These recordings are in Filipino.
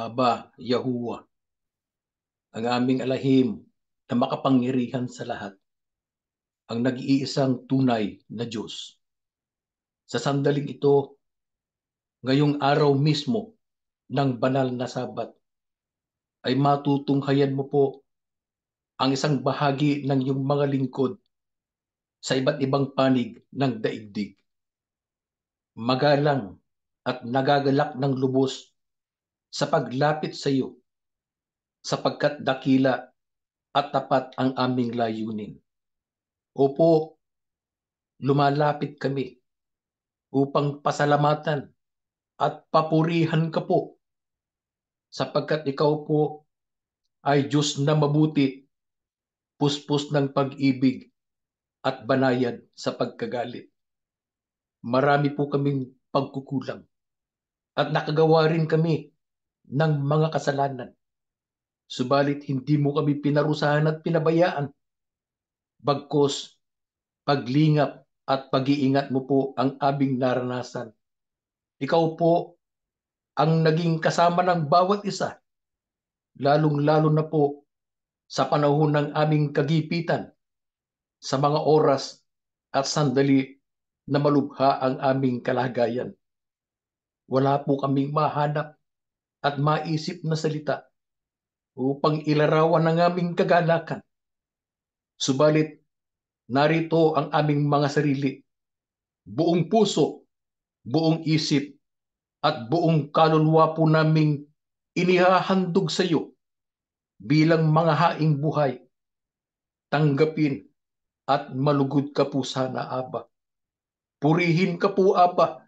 Aba, Yahuwah, ang aming alahim na makapangyarihan sa lahat, ang nag-iisang tunay na Diyos. Sa sandaling ito, ngayong araw mismo ng banal na Sabat, ay matutunghayan mo po ang isang bahagi ng iyong mga lingkod sa iba't ibang panig ng daigdig. Magalang at nagagalak ng lubos sa paglapit sa iyo, sapagkat dakila at tapat ang aming layunin. Opo, lumalapit kami upang pasalamatan at papurihan ka po, sapagkat ikaw po ay Diyos na mabuti, puspos ng pag-ibig at banayad sa pagkagalit. Marami po kaming pagkukulang at nakagawa rin kami ng mga kasalanan. Subalit hindi mo kami pinarusahan at pinabayaan. Bagkus, paglingap at pag-iingat mo po ang aming naranasan. Ikaw po ang naging kasama ng bawat isa, lalong-lalo na po sa panahon ng aming kagipitan, sa mga oras at sandali na malubha ang aming kalagayan. Wala po kaming mahanap at maisip na salita upang ilarawan ang aming kagalakan. Subalit, narito ang aming mga sarili, buong puso, buong isip, at buong kaluluwa po naming inihahandog sa iyo bilang mga haing buhay. Tanggapin at malugod ka po sana, Aba. Purihin ka po, Aba.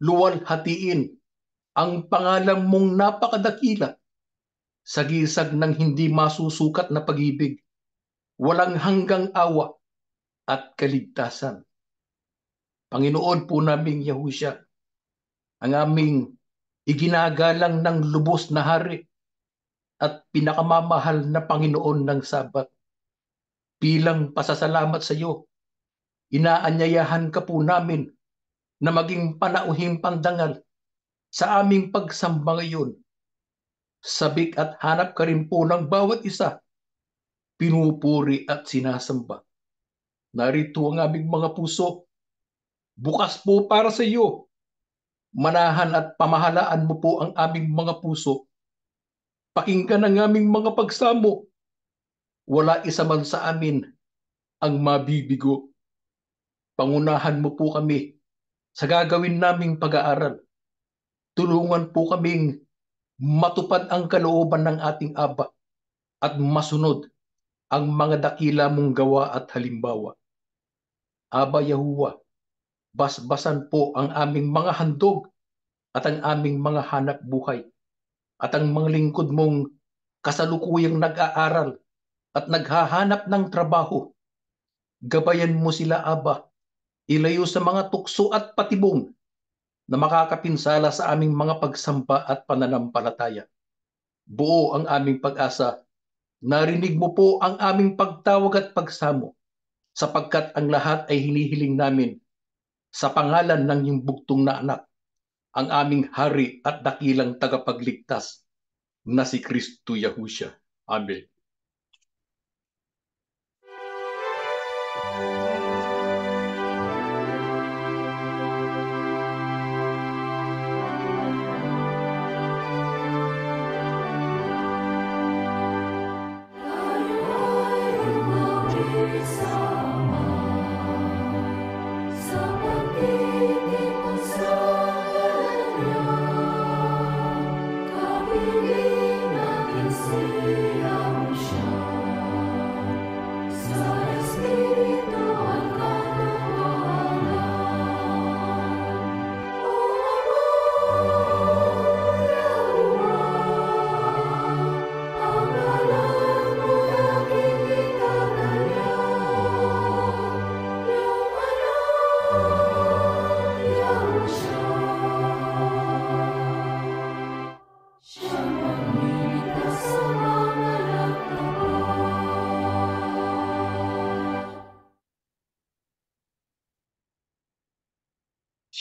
Luwalhatiin ang pangalan mong napakadakila sa gisag ng hindi masusukat na pag-ibig, walang hanggang awa at kaligtasan. Panginoon po naming Yahusya, ang aming iginagalang ng lubos na hari at pinakamamahal na Panginoon ng Sabat. Bilang pasasalamat sa iyo, inaanyayahan ka po namin na maging panauhing pandangal sa aming pagsamba ngayon. Sabik at hanap ka rin po ng bawat isa, pinupuri at sinasamba. Narito ang aming mga puso, bukas po para sa iyo. Manahan at pamahalaan mo po ang aming mga puso Pakinggan ang aming mga pagsamo. Wala isa man sa amin ang mabibigo. Pangunahan mo po kami sa gagawin naming pag-aaral. Tulungan po kaming matupad ang kalooban ng ating Aba at masunod ang mga dakila mong gawa at halimbawa. Aba Yahuwa, basbasan po ang aming mga handog at ang aming mga hanap buhay at ang mga lingkod mong kasalukuyang nag-aaral at naghahanap ng trabaho. Gabayan mo sila, Aba, ilayo sa mga tukso at patibong na makakapinsala sa aming mga pagsampa at pananampalataya. Buo ang aming pag-asa. Narinig mo po ang aming pagtawag at pagsamo, sapagkat ang lahat ay hinihiling namin sa pangalan ng iyong bugtong na anak, ang aming hari at dakilang tagapagligtas na si Kristo Yahusha. Amen.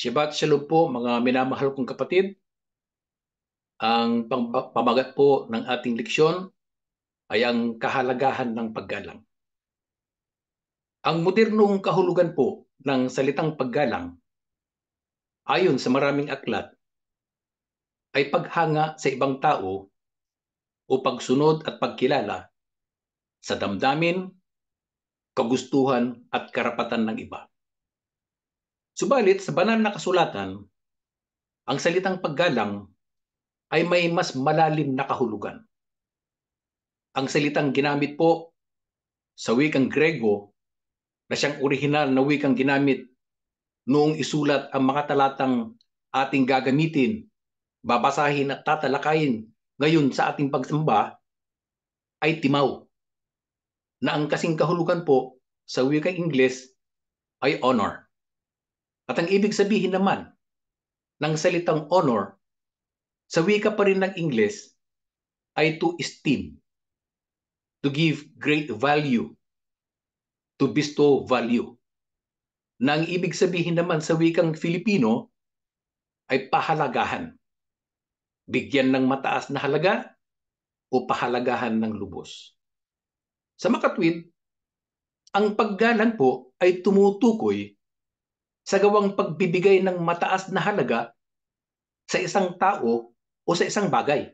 Shabbat Shalom po mga minamahal kong kapatid. Ang pamagat po ng ating leksyon ay ang kahalagahan ng paggalang. Ang modernong kahulugan po ng salitang paggalang ayon sa maraming aklat ay paghanga sa ibang tao o pagsunod at pagkilala sa damdamin, kagustuhan at karapatan ng iba. Subalit sa banal na kasulatan, ang salitang paggalang ay may mas malalim na kahulugan. Ang salitang ginamit po sa wikang Grego na siyang orihinal na wikang ginamit noong isulat ang mga talatang ating gagamitin, babasahin at tatalakayin ngayon sa ating pagsamba ay timaw, na ang kasing kahulugan po sa wikang Ingles ay honor. At ang ibig sabihin naman ng salitang honor sa wika pa rin ng Ingles ay to esteem, to give great value, to bestow value. Na ang ibig sabihin naman sa wikang Filipino ay pahalagahan, bigyan ng mataas na halaga o pahalagahan ng lubos. Sa makatwid, ang paggalang po ay tumutukoy sa gawang pagbibigay ng mataas na halaga sa isang tao o sa isang bagay.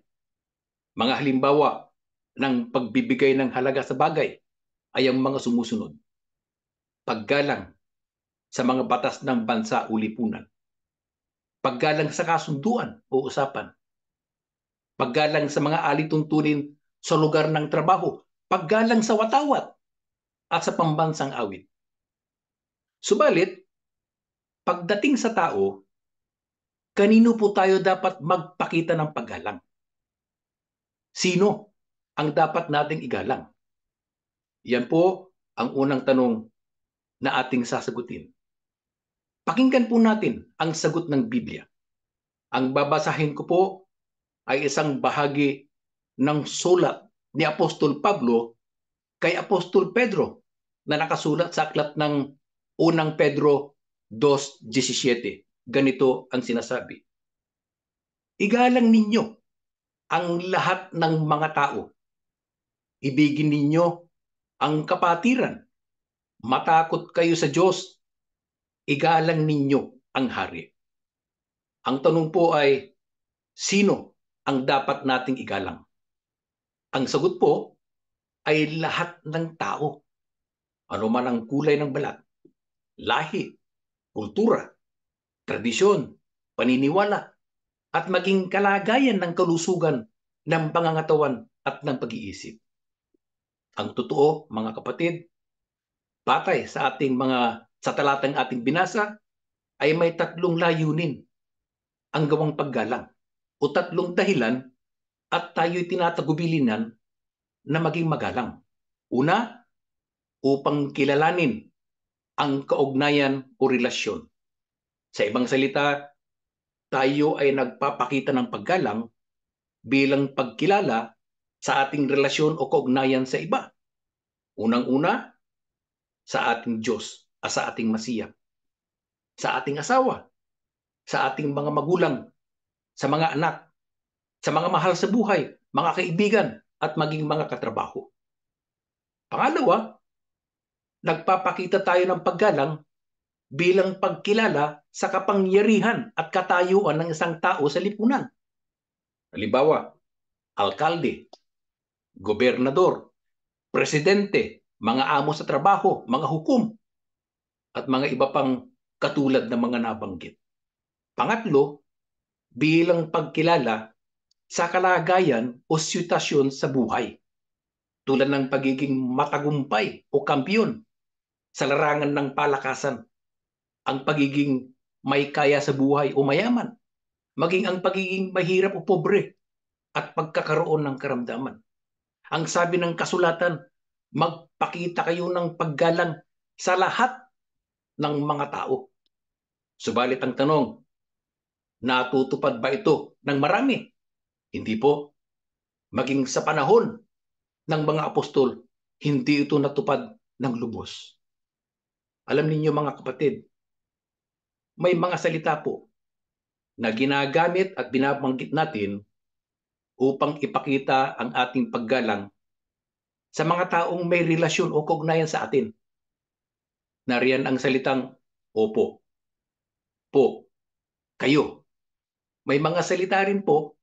Mga halimbawa ng pagbibigay ng halaga sa bagay ay ang mga sumusunod. Paggalang sa mga batas ng bansa o lipunan. Paggalang sa kasunduan o usapan. Paggalang sa mga alituntunin sa lugar ng trabaho. Paggalang sa watawat at sa pambansang awit. Subalit, pagdating sa tao, kanino po tayo dapat magpakita ng paggalang? Sino ang dapat nating igalang? Yan po ang unang tanong na ating sasagutin. Pakinggan po natin ang sagot ng Biblia. Ang babasahin ko po ay isang bahagi ng sulat ni Apostol Pablo kay Apostol Pedro na nakasulat sa aklat ng unang Pedro 2:17. Ganito ang sinasabi. Igalang ninyo ang lahat ng mga tao. Ibigin ninyo ang kapatiran. Matakot kayo sa Diyos. Igalang ninyo ang hari. Ang tanong po ay, sino ang dapat nating igalang? Ang sagot po ay lahat ng tao, ano man ang kulay ng balat, lahi, kultura, tradisyon, paniniwala, at maging kalagayan ng kalusugan ng pangangatawan at ng pag-iisip. Ang totoo, mga kapatid, batay sa talatang ating binasa, ay may tatlong layunin ang gawang paggalang o tatlong dahilan at tayo'y tinatagubilinan na maging magalang. Una, upang kilalanin ang kaugnayan o relasyon. Sa ibang salita, tayo ay nagpapakita ng paggalang bilang pagkilala sa ating relasyon o kaugnayan sa iba. Unang-una, sa ating Diyos, sa ating Masiya, sa ating asawa, sa ating mga magulang, sa mga anak, sa mga mahal sa buhay, mga kaibigan, at maging mga katrabaho. Pangalawa, nagpapakita tayo ng paggalang bilang pagkilala sa kapangyarihan at katayuan ng isang tao sa lipunan. Halimbawa, alkalde, gobernador, presidente, mga amo sa trabaho, mga hukom, at mga iba pang katulad ng mga nabanggit. Pangatlo, bilang pagkilala sa kalagayan o sitwasyon sa buhay, tulad ng pagiging matagumpay o kampiyon sa larangan ng palakasan, ang pagiging may kaya sa buhay o mayaman, maging ang pagiging mahirap o pobre, at pagkakaroon ng karamdaman. Ang sabi ng kasulatan, magpakita kayo ng paggalang sa lahat ng mga tao. Subalit ang tanong, natutupad ba ito ng marami? Hindi po. Maging sa panahon ng mga apostol, hindi ito natupad ng lubos. Alam ninyo mga kapatid, may mga salita po na ginagamit at binabanggit natin upang ipakita ang ating paggalang sa mga taong may relasyon o kaugnayan sa atin. Nariyan ang salitang opo, po, kayo. May mga salita rin po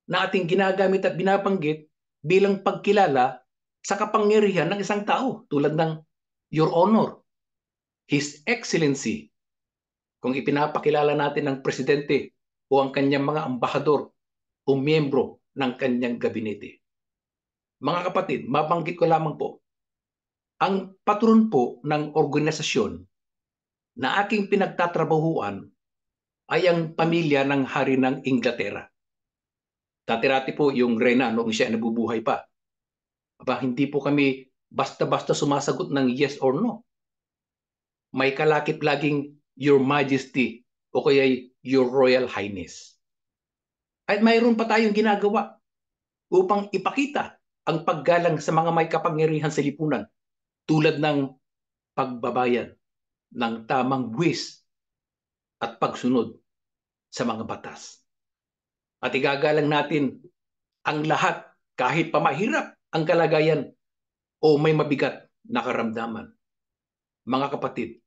na ating ginagamit at binabanggit bilang pagkilala sa kapangyarihan ng isang tao tulad ng Your Honor, His Excellency, kung ipinapakilala natin ang presidente o ang kanyang mga ambahador o miyembro ng kanyang gabinete. Mga kapatid, mabanggit ko lamang po, ang patron po ng organisasyon na aking pinagtatrabahuan ay ang pamilya ng hari ng Inglaterra. Dati-rati po yung reyna noong siya nabubuhay pa. Aba, hindi po kami basta-basta sumasagot ng yes or no. May kalakip laging Your Majesty o kaya Your Royal Highness. At mayroon pa tayong ginagawa upang ipakita ang paggalang sa mga may kapangyarihan sa lipunan tulad ng pagbabayan ng tamang buwis at pagsunod sa mga batas. At igagalang natin ang lahat kahit pa mahirap ang kalagayan o may mabigat na karamdaman. Mga kapatid,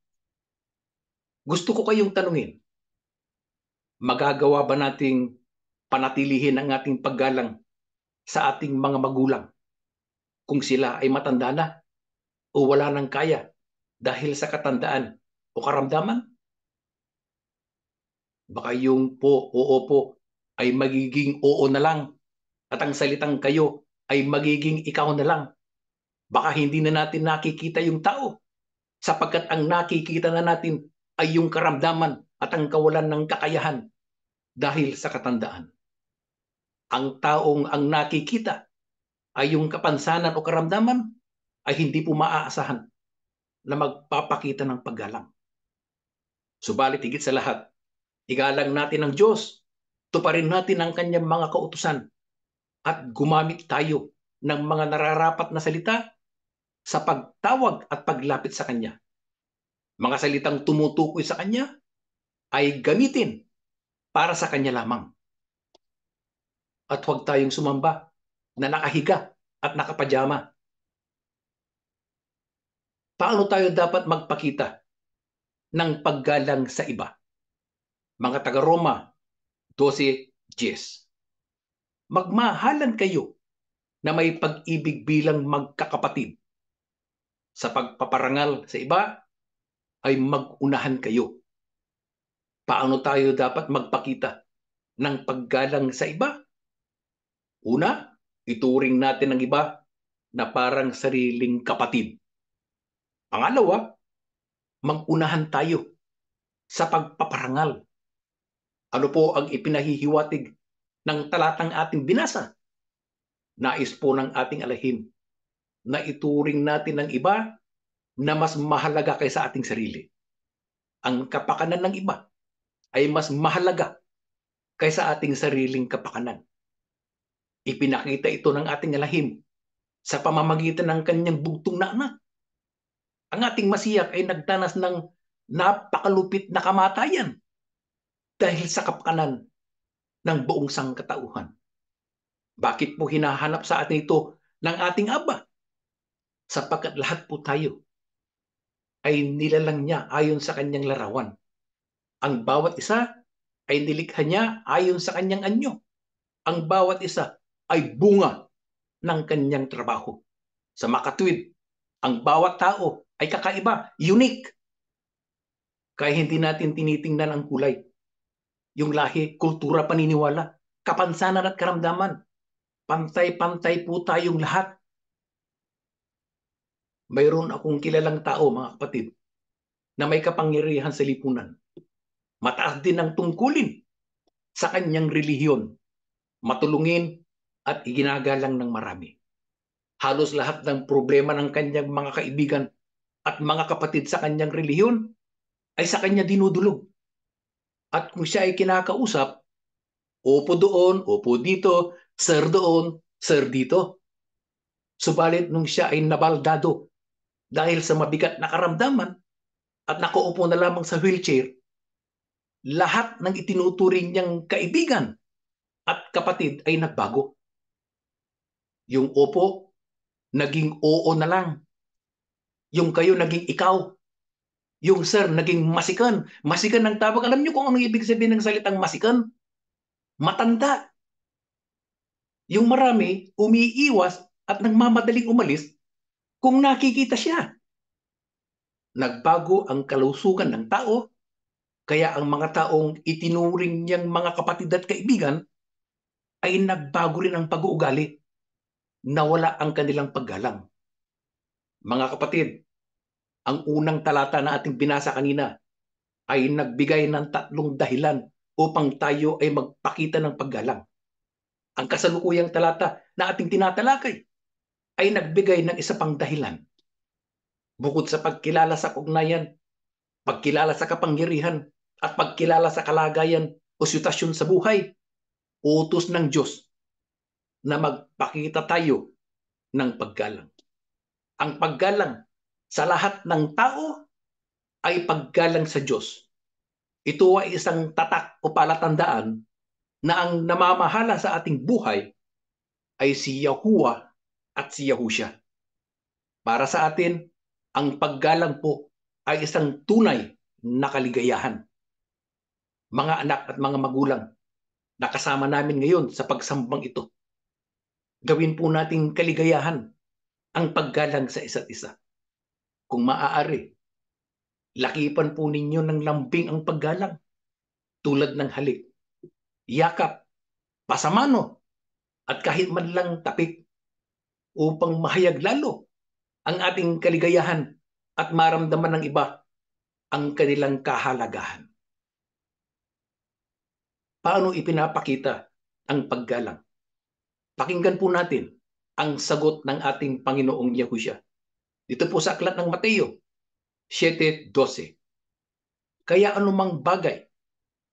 gusto ko kayong tanungin, magagawa ba nating panatilihin ang ating paggalang sa ating mga magulang kung sila ay matanda na o wala nang kaya dahil sa katandaan o karamdaman? Baka yung po o opo ay magiging oo na lang at ang salitang kayo ay magiging ikaw na lang. Baka hindi na natin nakikita yung tao sapagkat ang nakikita na natin ay yung karamdaman at ang kawalan ng kakayahan dahil sa katandaan. Ang taong ang nakikita ay yung kapansanan o karamdaman ay hindi po maaasahan na magpapakita ng paggalang. Subalit higit sa lahat, igalang natin ang Diyos, tuparin natin ang kanyang mga kautusan at gumamit tayo ng mga nararapat na salita sa pagtawag at paglapit sa Kanya. Mga salitang tumutukoy sa Kanya ay gamitin para sa Kanya lamang. At huwag tayong sumamba na nakahiga at nakapajama. Paano tayo dapat magpakita ng paggalang sa iba? Mga taga-Roma 12:10. Magmahalan kayo na may pag-ibig bilang magkakapatid. Sa pagpaparangal sa iba ay mag-unahan kayo. Paano tayo dapat magpakita ng paggalang sa iba? Una, ituring natin ang iba na parang sariling kapatid. Pangalawa, mag-unahan tayo sa pagpaparangal. Ano po ang ipinahihiwatig ng talatang ating binasa? Nais po ng ating alahin na ituring natin ang iba na mas mahalaga kaysa ating sarili. Ang kapakanan ng iba ay mas mahalaga kaysa ating sariling kapakanan. Ipinakita ito ng ating alahim sa pamamagitan ng kanyang bugtong na anak. Ang ating Masiyak ay nagdanas ng napakalupit na kamatayan dahil sa kapakanan ng buong sangkatauhan. Bakit po hinahanap sa atin ito ng ating Aba? Sapagkat lahat po tayo ay nilalang niya ayon sa kanyang larawan. Ang bawat isa ay nilikha niya ayon sa kanyang anyo. Ang bawat isa ay bunga ng kanyang trabaho. Sa makatwid, ang bawat tao ay kakaiba, unique. Kaya hindi natin tinitingnan ang kulay, yung lahi, kultura, paniniwala, kapansanan at karamdaman. Pantay-pantay po tayong lahat. Mayroon akong kilalang tao, mga kapatid, na may kapangyarihan sa lipunan. Mataas din ang tungkulin sa kanyang relihiyon, matulungin at iginagalang ng marami. Halos lahat ng problema ng kanyang mga kaibigan at mga kapatid sa kanyang relihiyon ay sa kanya dinudulog. At kung siya ay kinakausap, opo doon, opo dito, sir doon, sir dito. Subalit nung siya ay nabaldado dahil sa mabigat na karamdaman at nakaupo na lamang sa wheelchair, lahat ng itinuturing niyang kaibigan at kapatid ay nagbago. Yung opo, naging oo na lang. Yung kayo, naging ikaw. Yung sir, naging masikan. Masikan ng tawag. Alam niyo kung anong ibig sabihin ng salitang masikan? Matanda. Yung marami, umiiwas at nagmamadaling umalis kung nakikita siya. Nagbago ang kalusugan ng tao, kaya ang mga taong itinuring niyang mga kapatid at kaibigan ay nagbago rin ang pag-uugali. Nawala ang kanilang paggalang. Mga kapatid, ang unang talata na ating binasa kanina ay nagbigay ng 3 dahilan upang tayo ay magpakita ng paggalang. Ang kasalukuyang talata na ating tinatalakay ay nagbigay ng isa pang dahilan. Bukod sa pagkilala sa kaugnayan, pagkilala sa kapangyarihan, at pagkilala sa kalagayan o sitwasyon sa buhay, utos ng Diyos na magpakita tayo ng paggalang. Ang paggalang sa lahat ng tao ay paggalang sa Diyos. Ito ay isang tatak o palatandaan na ang namamahala sa ating buhay ay si Yahuwah at si Yahusha. Para sa atin, ang paggalang po ay isang tunay na kaligayahan. Mga anak at mga magulang, nakasama namin ngayon sa pagsambang ito. Gawin po nating kaligayahan ang paggalang sa isa't isa. Kung maaari, lakipan po ninyo ng lambing ang paggalang tulad ng halik, yakap, pasamano, at kahit man lang tapik upang mahayag lalo ang ating kaligayahan at maramdaman ng iba ang kanilang kahalagahan. Paano ipinapakita ang paggalang? Pakinggan po natin ang sagot ng ating Panginoong Yahusha. Dito po sa aklat ng Mateo 7:12. Kaya anumang bagay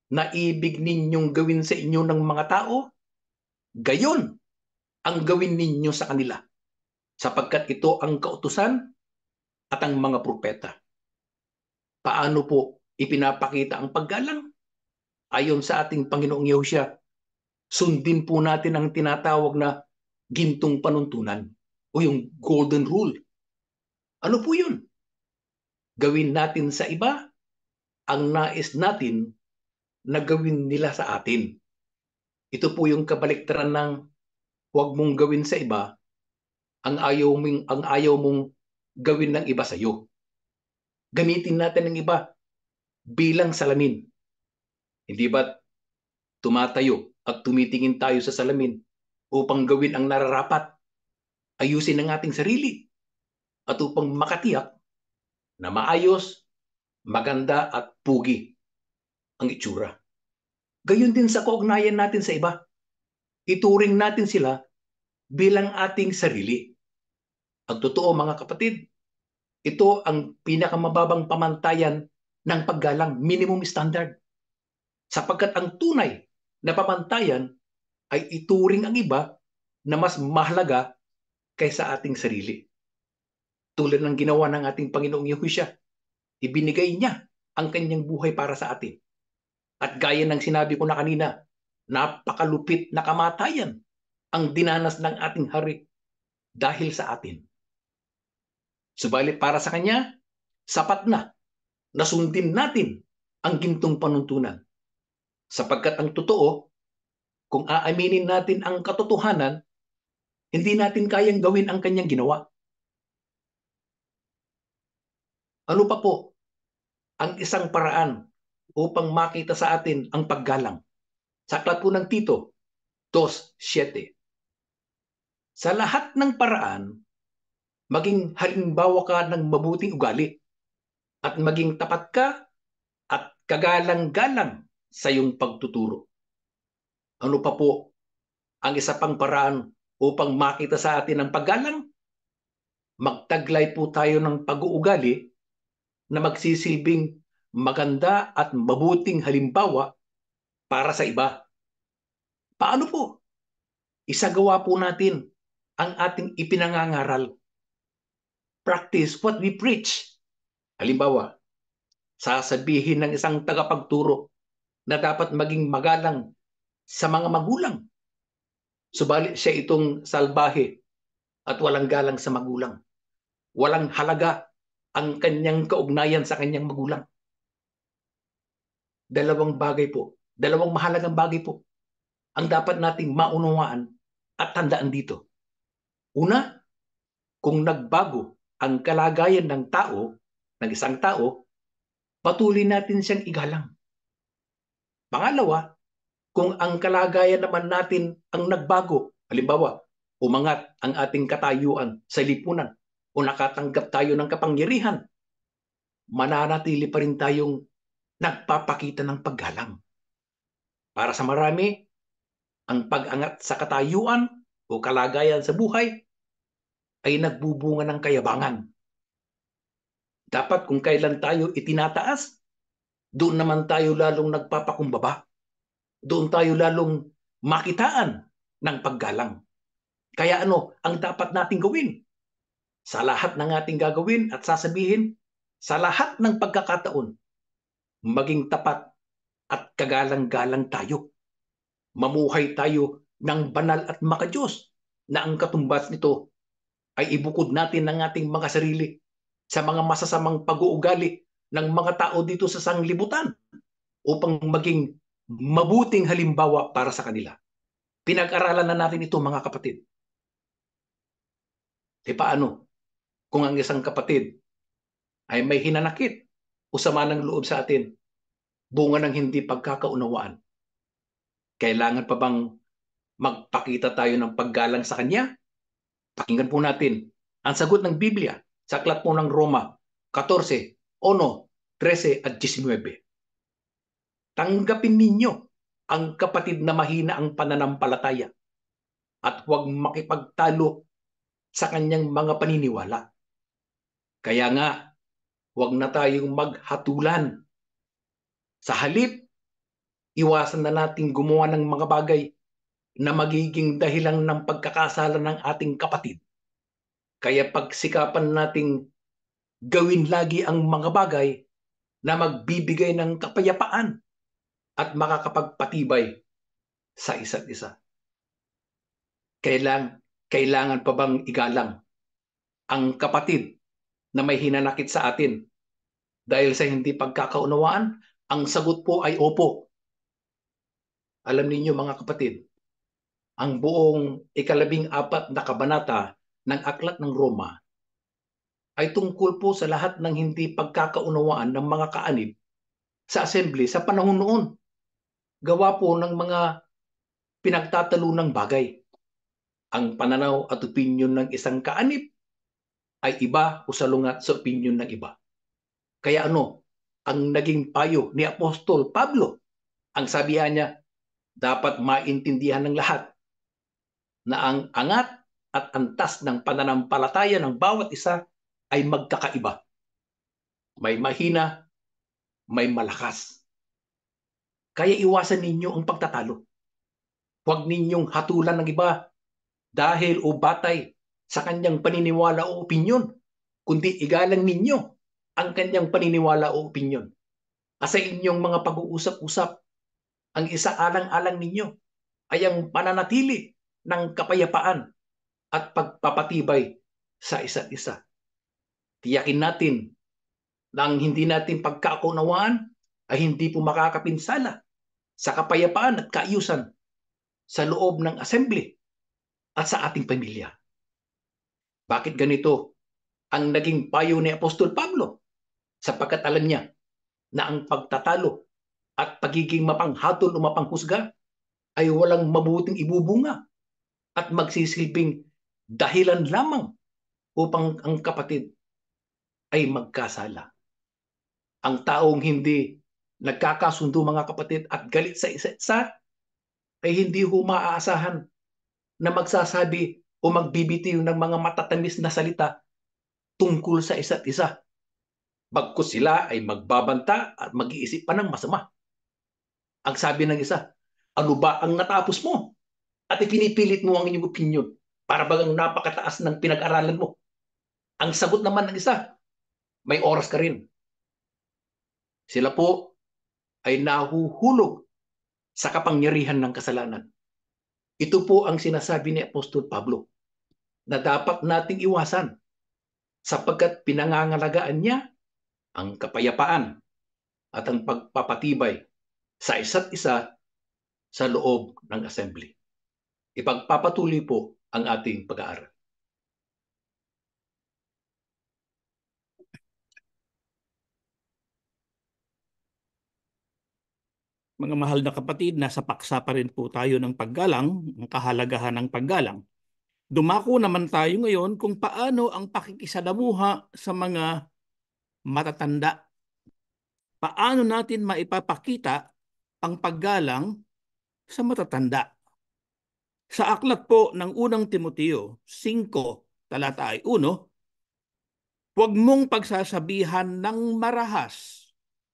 na ibig ninyong gawin sa inyo ng mga tao, gayon ang gawin ninyo sa kanila, sapagkat ito ang kautusan at ang mga propeta. Paano po ipinapakita ang paggalang? Ayon sa ating Panginoong Yahusha, sundin po natin ang tinatawag na gintong panuntunan o yung golden rule. Ano po yun? Gawin natin sa iba ang nais natin na gawin nila sa atin. Ito po yung kabaliktaran ng Huwag mong gawin sa iba ang ayaw mong gawin ng iba sa iyo. Gamitin natin ng iba bilang salamin. Hindi ba tumatayo at tumitingin tayo sa salamin upang gawin ang nararapat, ayusin ang ating sarili, at upang makatiyak na maayos, maganda at pugi ang itsura. Gayon din sa kaugnayan natin sa iba. Ituring natin sila bilang ating sarili. Ang totoo mga kapatid, ito ang pinakamababang pamantayan ng paggalang, minimum standard. Sapagkat ang tunay na pamantayan ay ituring ang iba na mas mahalaga kaysa ating sarili. Tulad ng ginawa ng ating Panginoong Yehosya, ibinigay niya ang kanyang buhay para sa atin. At gaya ng sinabi ko na kanina, napakalupit na kamatayan ang dinanas ng ating hari dahil sa atin. Subalit para sa kanya, sapat na sundin natin ang gintong panuntunan. Sapagkat ang totoo, kung aaminin natin ang katotohanan, hindi natin kayang gawin ang kanyang ginawa. Ano pa po ang isang paraan upang makita sa atin ang paggalang? Sa aklat po ng Tito 2:7. Sa lahat ng paraan, maging halimbawa ka ng mabuting ugali at maging tapat ka at kagalang-galang sa iyong pagtuturo. Ano pa po ang isa pang paraan upang makita sa atin ang paggalang? Magtaglay po tayo ng pag-uugali na magsisilbing maganda at mabuting halimbawa para sa iba. Paano po? Isagawa po natin ang ating ipinangangaral. Practice what we preach. Halimbawa, sasabihin ng isang tagapagturo na dapat maging magalang sa mga magulang. Subalit siya itong salbahe at walang galang sa magulang. Walang halaga ang kanyang kaugnayan sa kanyang magulang. Dalawang mahalagang bagay po ang dapat nating maunawaan at tandaan dito. Una, kung nagbago ang kalagayan ng isang tao, patuloy natin siyang igalang. Pangalawa, kung ang kalagayan naman natin ang nagbago, halimbawa, umangat ang ating katayuan sa lipunan o nakatanggap tayo ng kapangyarihan, mananatili pa rin tayong nagpapakita ng paggalang. Para sa marami, ang pag-angat sa katayuan o kalagayan sa buhay ay nagbubunga ng kayabangan. Dapat kung kailan tayo itinataas, doon naman tayo lalong nagpapakumbaba. Doon tayo lalong makitaan ng paggalang. Kaya ang dapat nating gawin? Sa lahat ng ating gagawin at sasabihin, sa lahat ng pagkakataon, maging tapat at kagalang-galang tayo. Mamuhay tayo ng banal at makadiyos na ang katumbas nito ay ibukod natin ng ating mga sarili sa mga masasamang pag-uugali ng mga tao dito sa sanglibutan upang maging mabuting halimbawa para sa kanila. Pinag-aralan na natin ito mga kapatid. Paano kung ang isang kapatid ay may hinanakit o sama ng loob sa atin, bunga ng hindi pagkakaunawaan? Kailangan pa bang magpakita tayo ng paggalang sa kanya? Pakinggan po natin ang sagot ng Biblia sa aklat po ng Roma 14, 1, 13 at 19. Tanggapin ninyo ang kapatid na mahina ang pananampalataya at huwag makipagtalo sa kanyang mga paniniwala. Kaya nga, huwag na tayong maghatulan. Sa halip, iwasan na nating gumawa ng mga bagay na magiging dahilan ng pagkakasala ng ating kapatid. Kaya pagsikapan nating gawin lagi ang mga bagay na magbibigay ng kapayapaan at makakapagpatibay sa isa't isa. Kailangan pa bang igalang ang kapatid na may hinanakit sa atin dahil sa hindi pagkakaunawaan? Ang sagot po ay opo. Alam ninyo mga kapatid, ang buong ika-14 na kabanata ng Aklat ng Roma ay tungkol po sa lahat ng hindi pagkakaunawaan ng mga kaanib sa assembly sa panahon noon. Gawa po ng mga pinagtatalunang bagay. Ang pananaw at opinyon ng isang kaanib ay iba o salungat sa opinyon ng iba. Kaya ang naging payo ni Apostol Pablo? Ang sabihan niya, dapat maintindihan ng lahat na ang angat at antas ng pananampalataya ng bawat isa ay magkakaiba. May mahina, may malakas. Kaya iwasan ninyo ang pagtatalo. Huwag ninyong hatulan ng iba dahil o batay sa kanyang paniniwala o opinyon, kundi igalang ninyo ang kanyang paniniwala o opinyon. Sa inyong mga pag-uusap-usap, ang isaalang-alang ninyo ay ang pananatili ng kapayapaan at pagpapatibay sa isa't isa. Tiyakin natin na ang hindi natin pagkakaunawaan ay hindi po makakapinsala sa kapayapaan at kaayusan sa loob ng assembly at sa ating pamilya. Bakit ganito ang naging payo ni Apostol Pablo? Sapagkat alam niya na ang pagtatalo at pagiging mapanghatol o mapanghusga ay walang mabuting ibubunga at magsisilbing dahilan lamang upang ang kapatid ay magkasala. Ang taong hindi nagkakasundo, mga kapatid, at galit sa isa't isa ay hindi ho maaasahan na magsasabi o magbibitiw ng mga matatamis na salita tungkol sa isa't isa. Bagkus sila ay magbabanta at mag-iisip pa ng masama. Ang sabi ng isa, ano ba ang natapos mo? At ipinipilit mo ang inyong opinion para bagang napakataas ng pinag-aralan mo. Ang sagot naman ng isa, may oras ka rin. Sila po ay nahuhulog sa kapangyarihan ng kasalanan. Ito po ang sinasabi ni Apostol Pablo na dapat nating iwasan sapagkat pinangangalagaan niya ang kapayapaan at ang pagpapatibay sa isa't isa sa loob ng assembly. Ipagpapatuloy po ang ating pag-aaral. Mga mahal na kapatid, nasa paksa pa rin po tayo ng paggalang, ang kahalagahan ng paggalang. Dumako naman tayo ngayon kung paano ang pakikisalamuha sa mga matatanda. Paano natin maipapakita ang paggalang sa matatanda? Sa aklat po ng unang Timoteo 5, talata ay 1, huwag mong pagsasabihan ng marahas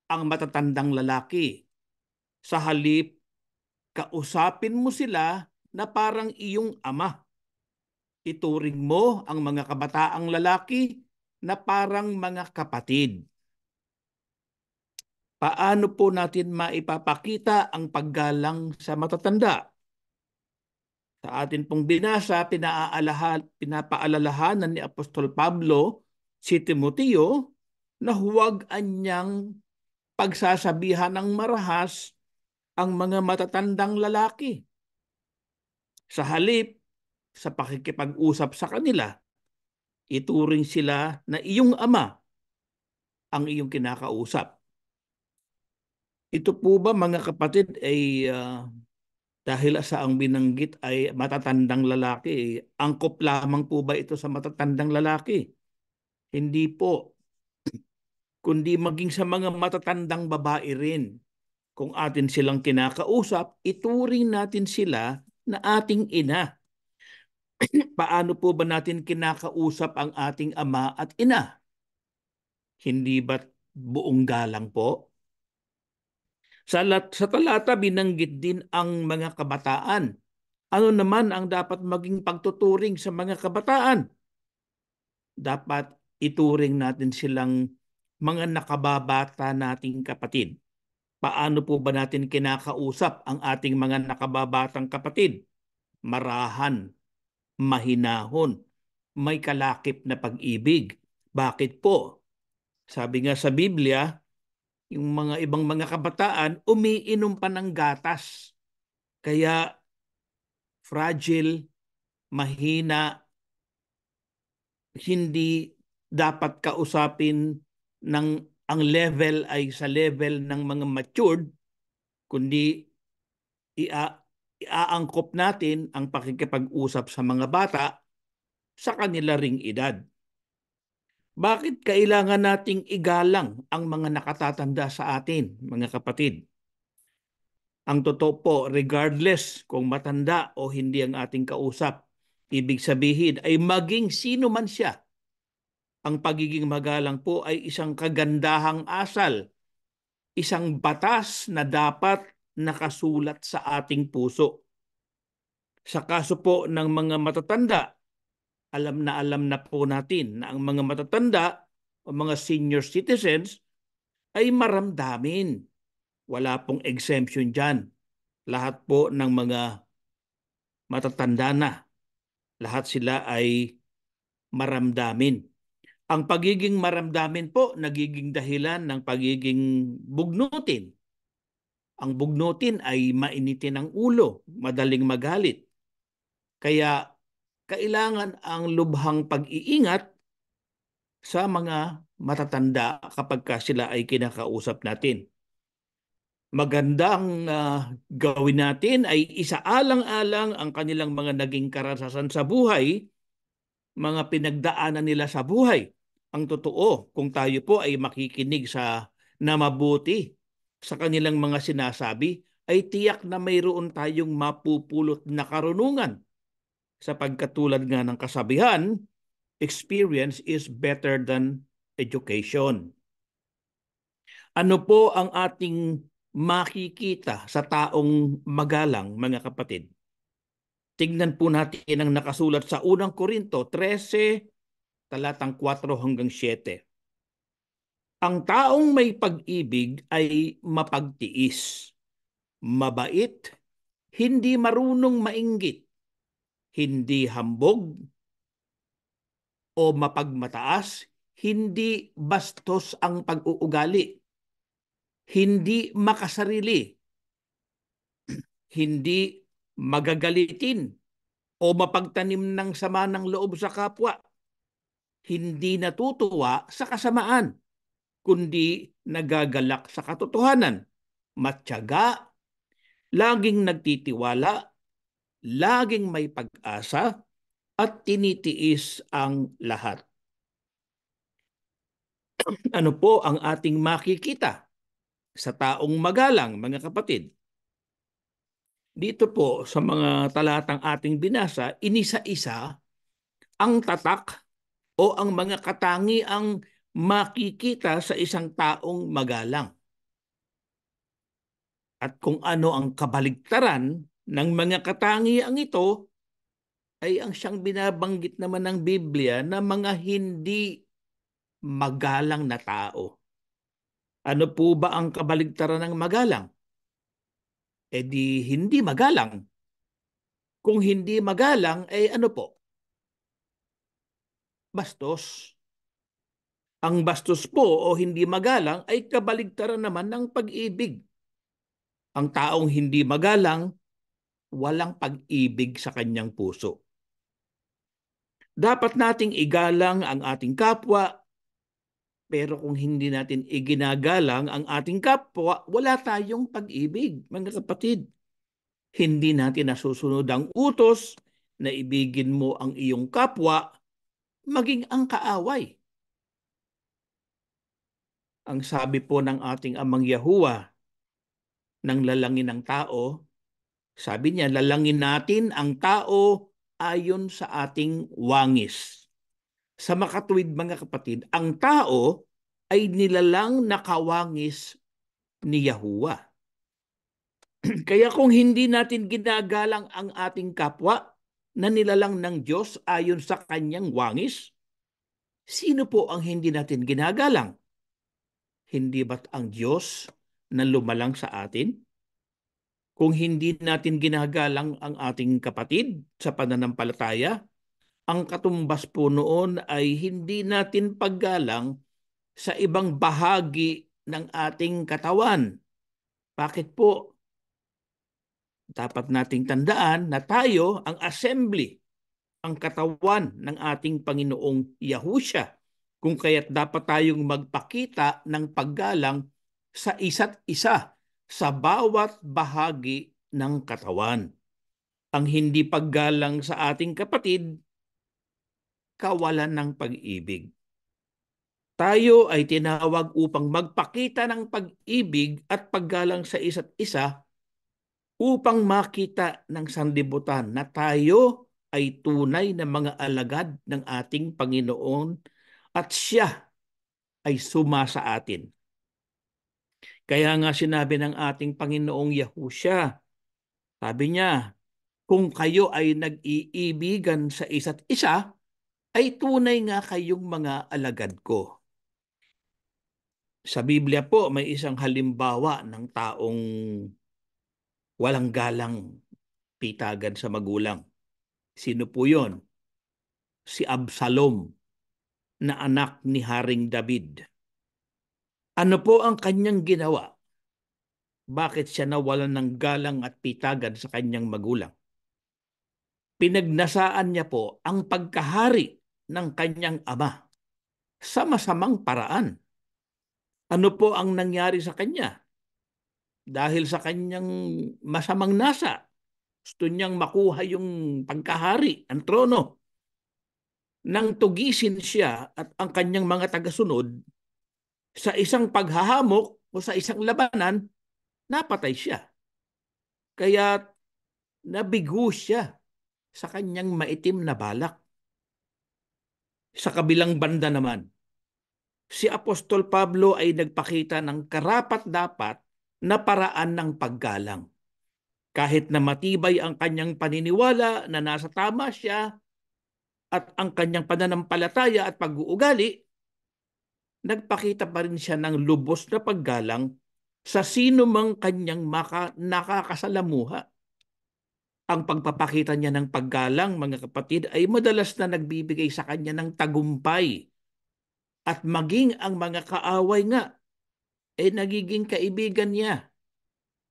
ang matatandang lalaki. Sa halip, kausapin mo sila na parang iyong ama. Ituring mo ang mga kabataang lalaki na parang mga kapatid. Paano po natin maipapakita ang paggalang sa matatanda? Sa atin pong binasa, pinapaalalahanan ni Apostol Pablo si Timoteo na huwag anyang pagsasabihan ng marahas ang mga matatandang lalaki. Sa halip, sa pakikipag-usap sa kanila, ituring sila na iyong ama ang iyong kinakausap. Ito po ba, mga kapatid, ay dahil sa ang binanggit ay matatandang lalaki, angkop lamang po ba ito sa matatandang lalaki? Hindi po. Kundi maging sa mga matatandang babae rin. Kung atin silang kinakausap, ituring natin sila na ating ina. Paano po ba natin kinakausap ang ating ama at ina? Hindi ba buong galang po? Sa talata, binanggit din ang mga kabataan. Ano naman ang dapat maging pagtuturing sa mga kabataan? Dapat ituring natin silang mga nakababata nating kapatid. Paano po ba natin kinakausap ang ating mga nakababatang kapatid? Marahan, mahinahon, may kalakip na pag-ibig. Bakit po? Sabi nga sa Biblia, yung mga ibang mga kabataan umiinom pa ng gatas. Kaya fragile, mahina, hindi dapat kausapin ng ang level ay sa level ng mga matured, kundi iaangkop natin ang pakikipag-usap sa mga bata sa kanila ring edad. Bakit kailangan nating igalang ang mga nakatatanda sa atin, mga kapatid? Ang totoo po, regardless kung matanda o hindi ang ating kausap, ibig sabihin ay maging sino man siya, ang pagiging magalang po ay isang kagandahang asal, isang batas na dapat nakasulat sa ating puso. Sa kaso po ng mga matatanda, alam na po natin na ang mga matatanda o mga senior citizens ay maramdamin. Wala pong exemption dyan. Lahat po ng mga matatanda na, lahat sila ay maramdamin. Ang pagiging maramdamin po, nagiging dahilan ng pagiging bugnutin. Ang bugnutin ay mainitin ang ulo, madaling magalit. Kaya kailangan ang lubhang pag-iingat sa mga matatanda kapag sila ay kinakausap natin. Magandang gawin natin ay isaalang-alang ang kanilang mga naging karanasan sa buhay, mga pinagdaanan nila sa buhay. Ang totoo, kung tayo po ay makikinig sa na mabuti sa kanilang mga sinasabi, ay tiyak na mayroon tayong mapupulot na karunungan. Sapagkat tulad nga ng kasabihan, experience is better than education. Ano po ang ating makikita sa taong magalang, mga kapatid? Tingnan po natin ang nakasulat sa unang Korinto 13, talatang 4 hanggang 7. Ang taong may pag-ibig ay mapagtiis, mabait, hindi marunong mainggit, hindi hambog o mapagmataas, hindi bastos ang pag-uugali, hindi makasarili, hindi magagalitin o mapagtanim ng sama ng loob sa kapwa, hindi natutuwa sa kasamaan, kundi nagagalak sa katotohanan, matyaga, laging nagtitiwala, laging may pag-asa, at tinitiis ang lahat. Ano po ang ating makikita sa taong magalang, mga kapatid? Dito po sa mga talatang ating binasa, inisa-isa ang tatak o ang mga katangiang makikita sa isang taong magalang. At kung ano ang kabaligtaran ng mga katangiang ito, ay ang siyang binabanggit naman ng Biblia na mga hindi magalang na tao. Ano po ba ang kabaligtaran ng magalang? E di hindi magalang. Kung hindi magalang, eh ano po? Bastos. Ang bastos po o hindi magalang ay kabaligtaran naman ng pag-ibig. Ang taong hindi magalang, walang pag-ibig sa kanyang puso. Dapat nating igalang ang ating kapwa, pero kung hindi natin iginagalang ang ating kapwa, wala tayong pag-ibig, mga kapatid. Hindi natin nasusunod ang utos na ibigin mo ang iyong kapwa, maging ang kaaway. Ang sabi po ng ating amang Yahuwah, ng lalangin ng tao, sabi niya, lalangin natin ang tao ayon sa ating wangis. Sa makatuwid, mga kapatid, ang tao ay nilalang na kawangis ni Yahuwah. Kaya kung hindi natin ginagalang ang ating kapwa na nilalang ng Diyos ayon sa kanyang wangis, sino po ang hindi natin ginagalang? Hindi ba't ang Diyos na lumalang sa atin? Kung hindi natin ginagalang ang ating kapatid sa pananampalataya, ang katumbas po noon ay hindi natin paggalang sa ibang bahagi ng ating katawan. Bakit po? Dapat nating tandaan na tayo ang assembly, ang katawan ng ating Panginoong Yahusya. Kung kaya't dapat tayong magpakita ng paggalang sa isa't isa sa bawat bahagi ng katawan. Ang hindi paggalang sa ating kapatid, kawalan ng pag-ibig. Tayo ay tinawag upang magpakita ng pag-ibig at paggalang sa isa't isa upang makita ng sanlibutan na tayo ay tunay na mga alagad ng ating Panginoon at siya ay suma sa atin. Kaya nga sinabi ng ating Panginoong Yahusya, sabi niya, kung kayo ay nag-iibigan sa isa't isa, ay tunay nga kayong mga alagad ko. Sa Biblia po, may isang halimbawa ng taong walang galang pitagan sa magulang. Sino po yon? Si Absalom na anak ni Haring David. Ano po ang kanyang ginawa? Bakit siya nawalan ng galang at pitagan sa kanyang magulang? Pinagnasaan niya po ang pagkahari ng kanyang ama sa masamang paraan. Ano po ang nangyari sa kanya? Dahil sa kanyang masamang nasa, gusto niyang makuha yung pagkahari, ang trono. Nang tugisin siya at ang kanyang mga tagasunod sa isang paghahamok o sa isang labanan, napatay siya. Kaya nabigo siya sa kanyang maitim na balak. Sa kabilang banda naman, si Apostol Pablo ay nagpakita ng karapat-dapat na paraan ng paggalang. Kahit na matibay ang kanyang paniniwala na nasa tama siya at ang kanyang pananampalataya at pag-uugali, nagpakita pa rin siya ng lubos na paggalang sa sino mang kanyang nakakasalamuha. Ang pagpapakita niya ng paggalang, mga kapatid, ay madalas na nagbibigay sa kanya ng tagumpay. At maging ang mga kaaway nga, ay nagiging kaibigan niya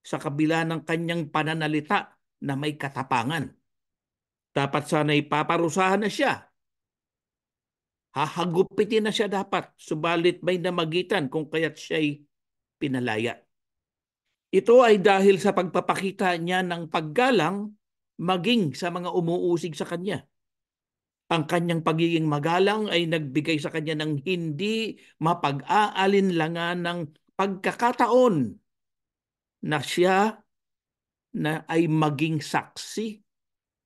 sa kabila ng kanyang pananalita na may katapangan. Dapat sana'y paparusahan na siya. Hahagupitin na siya dapat, subalit may namagitan kung kaya't siya'y pinalaya. Ito ay dahil sa pagpapakita niya ng paggalang maging sa mga umuusig sa kanya. Ang kanyang pagiging magalang ay nagbigay sa kanya ng hindi mapag-aalinlangan ng pagkakataon na siya na ay maging saksi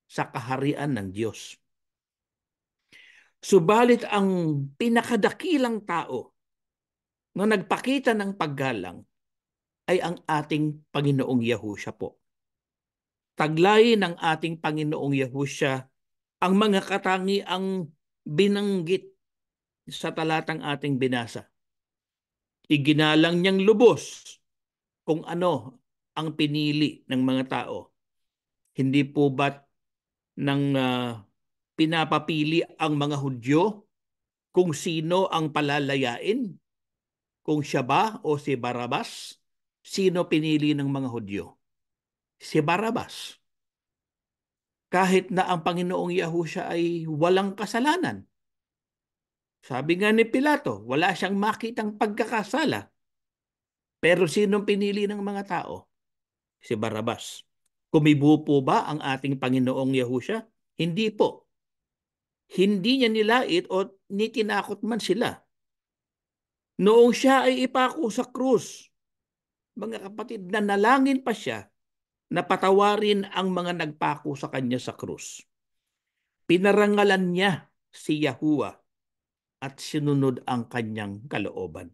sa kaharian ng Diyos. Subalit ang pinakadakilang tao na nagpakita ng paggalang ay ang ating Panginoong Yahusya po. Taglay ng ating Panginoong Yahusya ang mga katangiang binanggit sa talatang ating binasa. Iginalang niyang lubos kung ano ang pinili ng mga tao. Hindi po ba't nang pinapapili ang mga Hudyo kung sino ang palalayain? Kung siya ba o si Barabas? Sino pinili ng mga Hudyo? Si Barabas. Kahit na ang Panginoong Yahusya ay walang kasalanan. Sabi nga ni Pilato, wala siyang makitang pagkakasala. Pero sinong pinili ng mga tao? Si Barabas. Kumibo po ba ang ating Panginoong Yahusya? Hindi po. Hindi niya nilait o nitinakot man sila. Noong siya ay ipako sa krus, mga kapatid, nanalangin pa siya na patawarin ang mga nagpako sa kanya sa krus. Pinarangalan niya si Yahuwah at sinunod ang kanyang kalooban.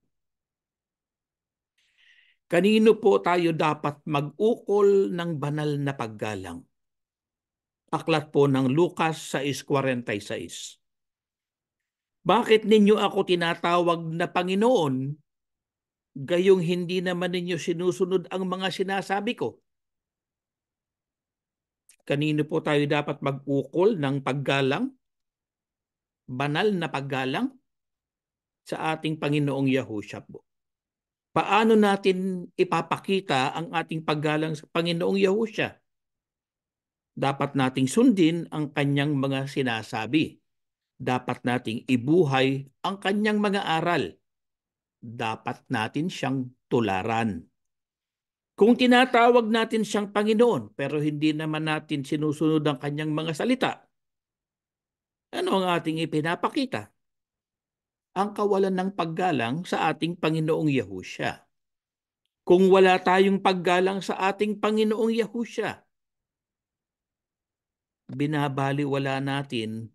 Kanino po tayo dapat mag-ukol ng banal na paggalang? Aklat po ng Lucas 6:46. Bakit ninyo ako tinatawag na Panginoon, gayong hindi naman ninyo sinusunod ang mga sinasabi ko? Kanino po tayo dapat mag-ukol ng paggalang? Banal na paggalang? Sa ating Panginoong Yahusya po. Paano natin ipapakita ang ating paggalang sa Panginoong Yahusya? Dapat nating sundin ang kanyang mga sinasabi. Dapat nating ibuhay ang kanyang mga aral. Dapat natin siyang tularan. Kung tinatawag natin siyang Panginoon pero hindi naman natin sinusunod ang kanyang mga salita, ano ang ating ipinapakita? Ang kawalan ng paggalang sa ating Panginoong Yahusya. Kung wala tayong paggalang sa ating Panginoong Yahusya, binabaliwala natin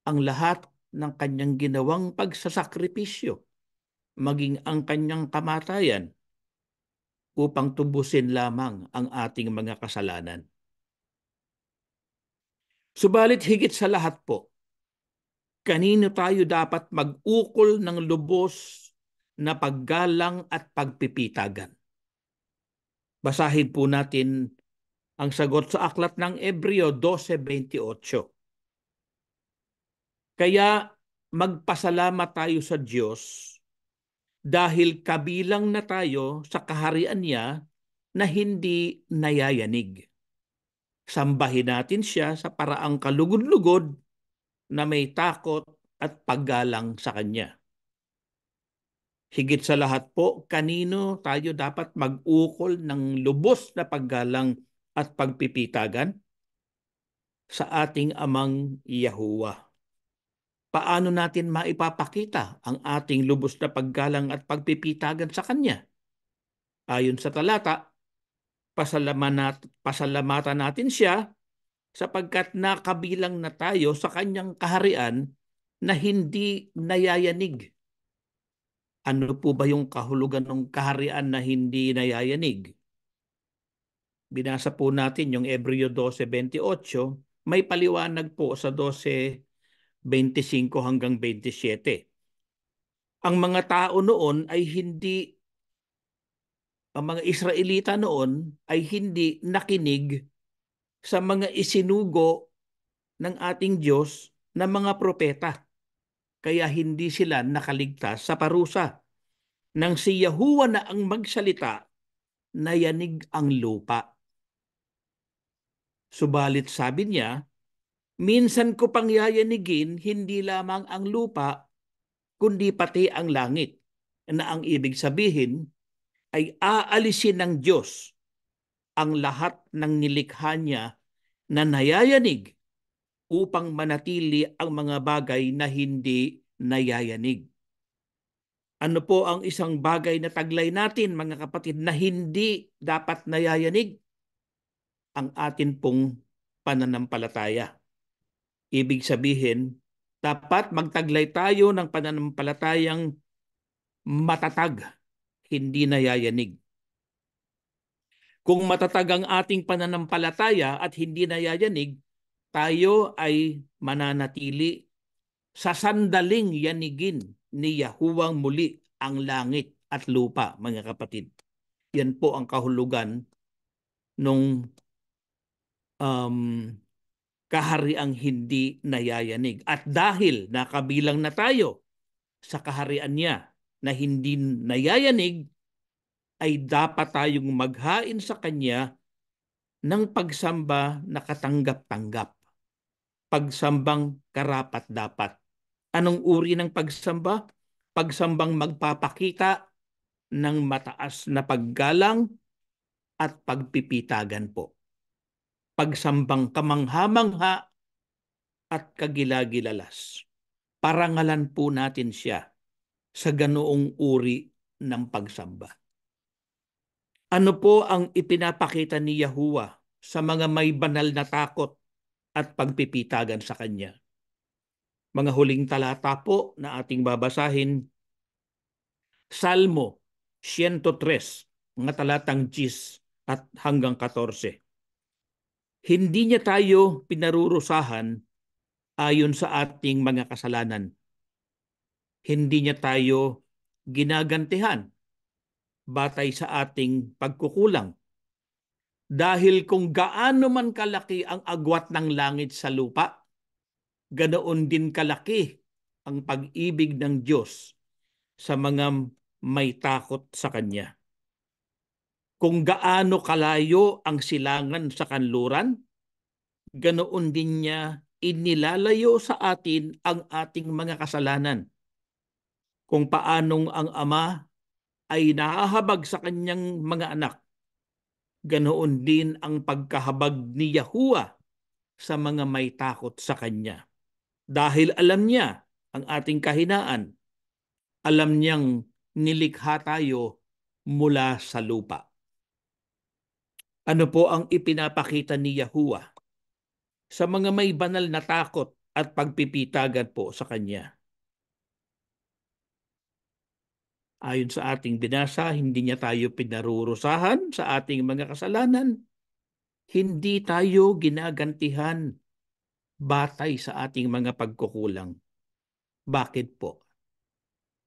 ang lahat ng kanyang ginawang pagsasakripisyo, maging ang kanyang kamatayan upang tubusin lamang ang ating mga kasalanan. Subalit higit sa lahat po, kanino tayo dapat mag-ukol ng lubos na paggalang at pagpipitagan? Basahin po natin ang sagot sa aklat ng Hebreo 12:28. Kaya magpasalamat tayo sa Diyos dahil kabilang na tayo sa kaharian niya na hindi nayayanig. Sambahin natin siya sa paraang kalugod-lugod na may takot at paggalang sa Kanya. Higit sa lahat po, kanino tayo dapat mag-ukol ng lubos na paggalang at pagpipitagan? Sa ating amang Yahuwah. Paano natin maipapakita ang ating lubos na paggalang at pagpipitagan sa Kanya? Ayon sa talata, pasalamatan natin siya sapagkat nakabilang na tayo sa Kanyang kaharian na hindi nayayanig. Ano po ba yung kahulugan ng kaharian na hindi nayayanig? Binasa po natin yung Hebreo 12:28, may paliwanag po sa 12:25 hanggang 27. Ang mga tao noon ay hindi, ang mga Israelita noon ay hindi nakinig sa mga isinugo ng ating Diyos na mga propeta. Kaya hindi sila nakaligtas sa parusa. Nang si Yahuwah na ang magsalita, nayanig ang lupa. Subalit sabi niya, minsan ko pang yayanigin hindi lamang ang lupa, kundi pati ang langit. Na ang ibig sabihin ay aalisin ng Diyos ang lahat ng nilikha niya na nayayanig upang manatili ang mga bagay na hindi nayayanig. Ano po ang isang bagay na taglay natin, mga kapatid, na hindi dapat nayayanig? Ang atin pong pananampalataya. Ibig sabihin, dapat magtaglay tayo ng pananampalatayang matatag, hindi nayayanig. Kung matatag ang ating pananampalataya at hindi nayayanig, tayo ay mananatili sa sandaling yanigin ni Yahuwang muli ang langit at lupa, mga kapatid. Yan po ang kahulugan nung kahariang hindi nayayanig. At dahil nakabilang na tayo sa kaharian niya na hindi nayayanig, ay dapat tayong maghain sa Kanya ng pagsamba na katanggap-tanggap. Pagsambang karapat-dapat. Anong uri ng pagsamba? Pagsambang magpapakita ng mataas na paggalang at pagpipitagan po. Pagsambang kamangha-mangha at kagilagilalas. Parangalan po natin siya sa ganoong uri ng pagsamba. Ano po ang ipinapakita ni Yahuwah sa mga may banal na takot at pagpipitagan sa Kanya? Mga huling talata po na ating babasahin, Salmo 103, mga talatang 10 at hanggang 14. Hindi niya tayo pinarurusahan ayon sa ating mga kasalanan. Hindi niya tayo ginagantihan batay sa ating pagkukulang. Dahil kung gaano man kalaki ang agwat ng langit sa lupa, ganoon din kalaki ang pag-ibig ng Diyos sa mga may takot sa Kanya. Kung gaano kalayo ang silangan sa kanluran, ganoon din niya inilalayo sa atin ang ating mga kasalanan. Kung paanong ang Ama ay nahahabag sa kanyang mga anak, ganoon din ang pagkahabag ni Yahuwah sa mga may takot sa kanya. Dahil alam niya ang ating kahinaan, alam niyang nilikha tayo mula sa lupa. Ano po ang ipinapakita ni Yahuwah sa mga may banal na takot at pagpipitagan po sa kanya? Ayon sa ating binasa, hindi niya tayo pinarurusahan sa ating mga kasalanan. Hindi tayo ginagantihan batay sa ating mga pagkukulang. Bakit po?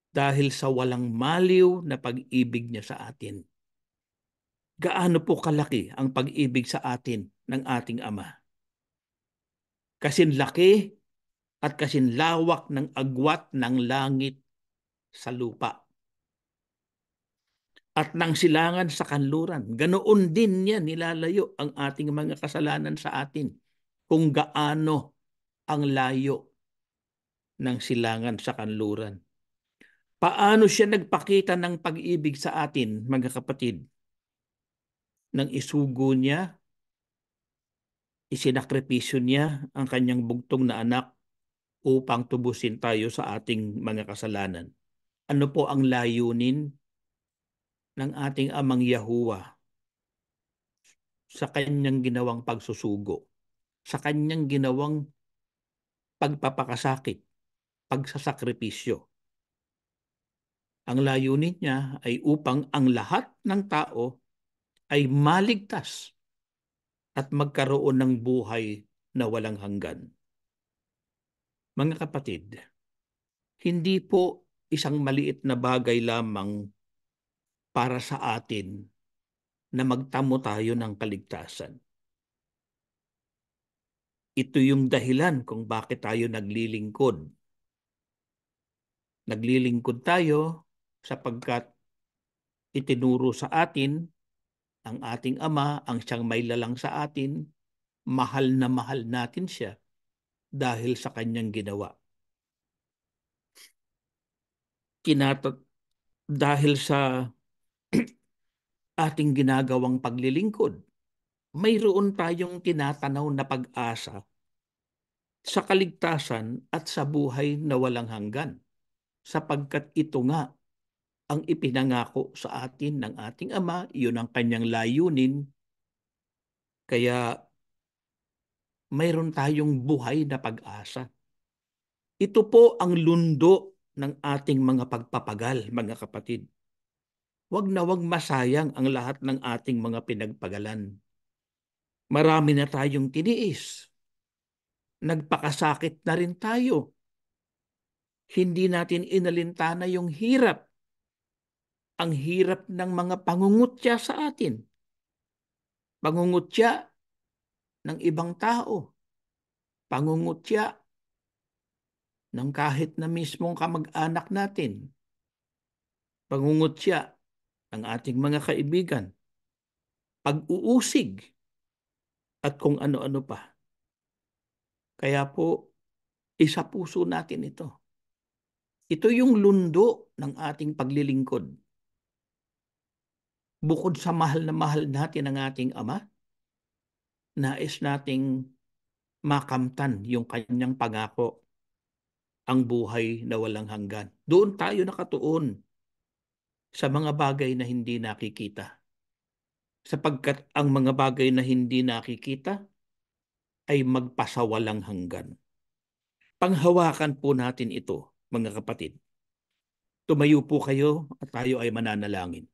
Dahil sa walang maliw na pag-ibig niya sa atin. Gaano po kalaki ang pag-ibig sa atin ng ating Ama? Kasin laki at kasin lawak ng agwat ng langit sa lupa at ng silangan sa kanluran. Ganoon din niya nilalayo ang ating mga kasalanan sa atin, kung gaano ang layo ng silangan sa kanluran. Paano siya nagpakita ng pag-ibig sa atin, mga kapatid? Nang isugo niya, isinakripisyo niya ang kanyang bugtong na anak upang tubusin tayo sa ating mga kasalanan. Ano po ang layunin ng ating Amang Yahuwah sa kanyang ginawang pagsusugo, sa kanyang ginawang pagpapakasakit, pagsasakripisyo? Ang layunin niya ay upang ang lahat ng tao ay maligtas at magkaroon ng buhay na walang hanggan. Mga kapatid, hindi po isang maliit na bagay lamang para sa atin na magtamo tayo ng kaligtasan. Ito yung dahilan kung bakit tayo naglilingkod. Naglilingkod tayo sapagkat itinuro sa atin ang ating Ama, ang siyang may lalang sa atin, mahal na mahal natin siya dahil sa kanyang ginawa. Dahil sa ating ginagawang paglilingkod, mayroon tayong tinatanaw na pag-asa sa kaligtasan at sa buhay na walang hanggan, sapagkat ito nga ang ipinangako sa atin ng ating Ama, iyon ang kanyang layunin, kaya mayroon tayong buhay na pag-asa. Ito po ang lundo ng ating mga pagpapagal, mga kapatid. Wag na wag masayang ang lahat ng ating mga pinagpagalan. Marami na tayong tiniis. Nagpakasakit na rin tayo. Hindi natin inalintana yung hirap. Ang hirap ng mga pangungutya sa atin. Pangungutya ng ibang tao. Pangungutya ng kahit na mismong kamag-anak natin. Pangungutya ng ating mga kaibigan. Pag-uusig at kung ano-ano pa. Kaya po, isa puso natin ito. Ito yung lundo ng ating paglilingkod. Bukod sa mahal na mahal natin ang ating Ama, nais nating makamtan yung kanyang pangako, ang buhay na walang hanggan. Doon tayo nakatuon sa mga bagay na hindi nakikita. Sapagkat ang mga bagay na hindi nakikita ay magpasawalang hanggan. Panghawakan po natin ito, mga kapatid. Tumayo po kayo at tayo ay mananalangin.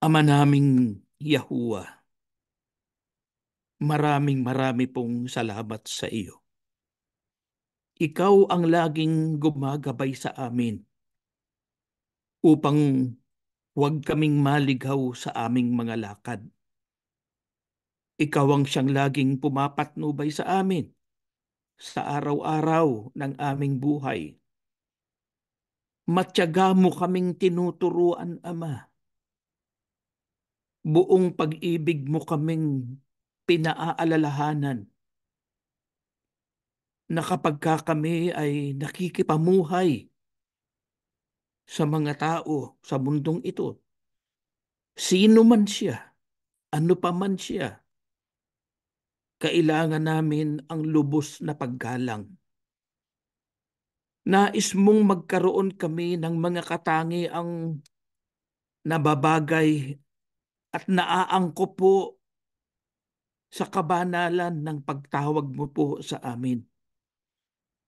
Ama naming Yahuwah, marami pong salamat sa iyo. Ikaw ang laging gumagabay sa amin upang huwag kaming maligaw sa aming mga lakad. Ikaw ang siyang laging pumapatnubay sa amin sa araw-araw ng aming buhay. Matyaga mo kaming tinuturuan, Ama. Buong pag-ibig mo kaming pinaaalalahanan na kapag kami ay nakikipamuhay sa mga tao sa mundong ito, sino man siya, ano pa man siya, kailangan namin ang lubos na paggalang. Nais mong magkaroon kami ng mga katangiang nababagay at naaangkop po sa kabanalan ng pagtawag mo po sa amin.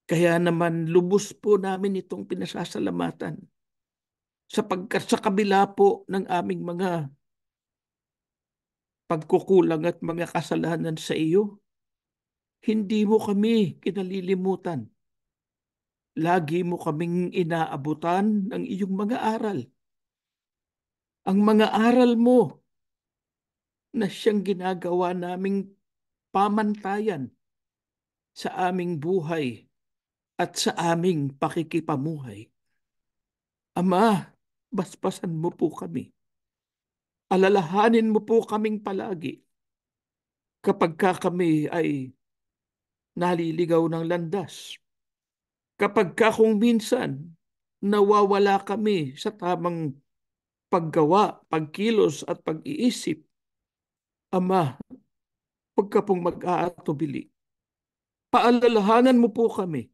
Kaya naman lubos po namin itong pinasasalamatan sapagkat sa kabila po ng aming mga pagkukulang at mga kasalanan sa iyo, hindi mo kami kinalilimutan. Lagi mo kaming inaabutan ng iyong mga aral. Ang mga aral mo na siyang ginagawa naming pamantayan sa aming buhay at sa aming pakikipamuhay. Ama, basbasan mo po kami. Alalahanin mo po kaming palagi kapag kami ay naliligaw ng landas. Kapag kung minsan nawawala kami sa tamang paggawa, pagkilos at pag-iisip, Ama, huwag ka pong mag-aatubili. Paalalahanan mo po kami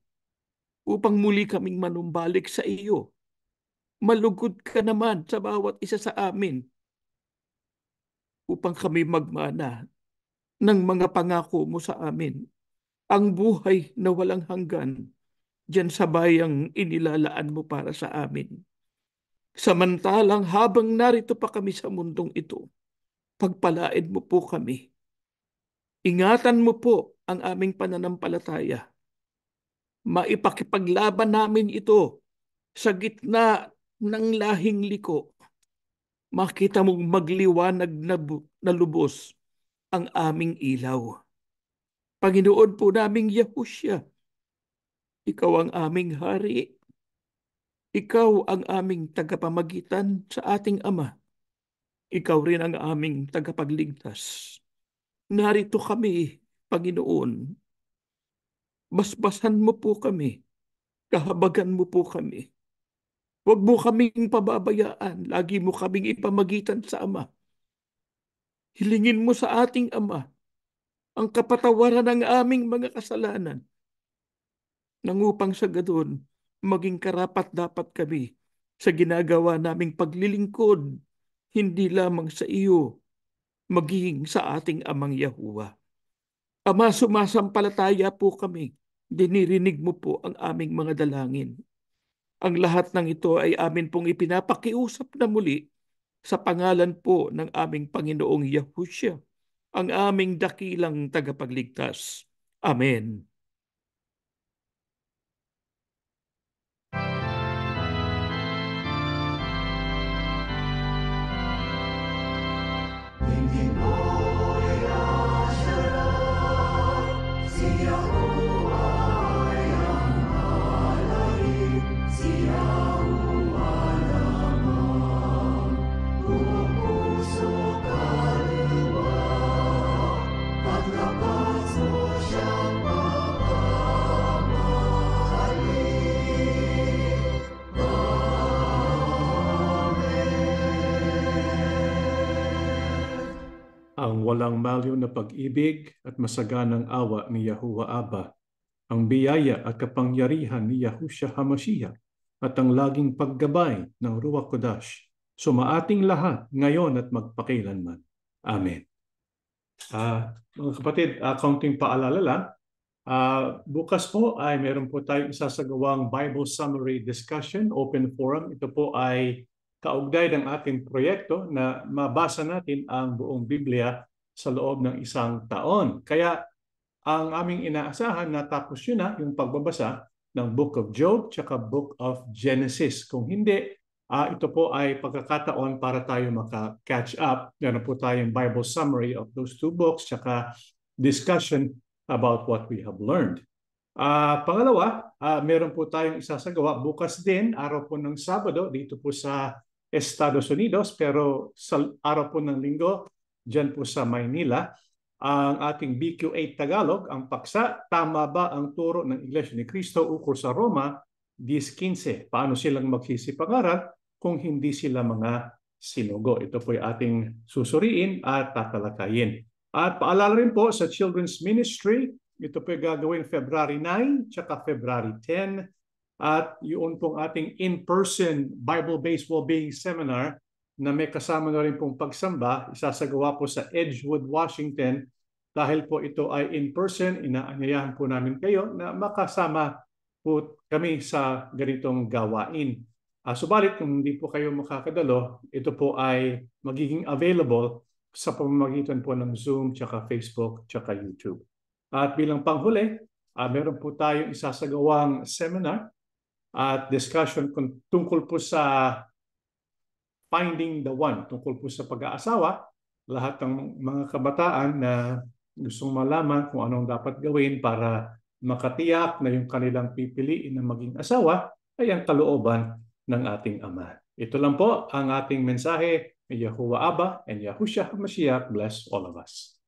upang muli kaming manumbalik sa iyo. Malugod ka naman sa bawat isa sa amin upang kami magmana ng mga pangako mo sa amin. Ang buhay na walang hanggan diyan sa bayang inilalaan mo para sa amin. Samantalang habang narito pa kami sa mundong ito, pagpalain mo po kami. Ingatan mo po ang aming pananampalataya. Maipakipaglaban namin ito sa gitna ng lahing liko. Makita mong magliwanag na lubos ang aming ilaw. Panginoon po naming Yahushua, ikaw ang aming hari. Ikaw ang aming tagapamagitan sa ating Ama. Ikaw rin ang aming tagapagligtas. Narito kami, Panginoon. Basbasan mo po kami. Kahabagan mo po kami. Huwag mo kaming pababayaan. Lagi mo kaming ipamagitan sa Ama. Hilingin mo sa ating Ama ang kapatawaran ng aming mga kasalanan. Nang upang sa gadon, maging karapat-dapat kami sa ginagawa naming paglilingkod, hindi lamang sa iyo, maging sa ating Amang Yahuwah. Ama, sumasampalataya po kami. Dinirinig mo po ang aming mga dalangin. Ang lahat ng ito ay amin pong ipinapakiusap na muli sa pangalan po ng aming Panginoong Yahushua, ang aming dakilang tagapagligtas. Amen. Ang walang maliw na pag-ibig at masaganang awa ni Yahuwah Abba, ang biyaya at kapangyarihan ni Yahushua HaMashiach, at ang laging paggabay ng Ruach Kodash, sumaating lahat ngayon at magpakailanman. Amen. Mga kapatid, kaunting paalala lang. Bukas po ay meron po tayong isasagawang Bible Summary Discussion, Open Forum. Ito po ay kaugnay ng ating proyekto na mabasa natin ang buong Biblia sa loob ng isang taon. Kaya ang aming inaasahan na tapos yun na yung pagbabasa ng Book of Job tsaka Book of Genesis. Kung hindi, ito po ay pagkakataon para tayo maka-catch up. Meron po tayong Bible summary of those two books tsaka discussion about what we have learned. Pangalawa, meron po tayong isasagawa bukas din, araw po ng Sabado, dito po sa Estados Unidos, pero sa araw po ng Linggo, dyan po sa Maynila, ang ating BQ8 Tagalog, ang paksa, tama ba ang turo ng Iglesia ni Cristo ukol sa Roma 10:15? Paano silang magsisipangaral kung hindi sila mga sinugo? Ito po yung ating susuriin at tatalakayin. At paalala rin po sa Children's Ministry, ito po yung gagawin February 9 tsaka February 10. At yun pong ating in-person Bible-based well-being seminar na may kasama na rin pong pagsamba, isasagawa po sa Edgewood, Washington. Dahil po ito ay in-person, inaanyayahan po namin kayo na makasama po kami sa ganitong gawain. Subalit kung hindi po kayo makakadalo, ito po ay magiging available sa pamamagitan po ng Zoom, tsaka Facebook, tsaka YouTube. At bilang panghuli, meron po tayong isasagawang seminar at discussion tungkol po sa Finding the One, tungkol po sa pag-aasawa. Lahat ng mga kabataan na gustong malaman kung anong dapat gawin para makatiyak na yung kanilang pipiliin na maging asawa ay ang kalooban ng ating Ama. Ito lang po ang ating mensahe. May Yahuwah Abba and Yahushua HaMashiach bless all of us.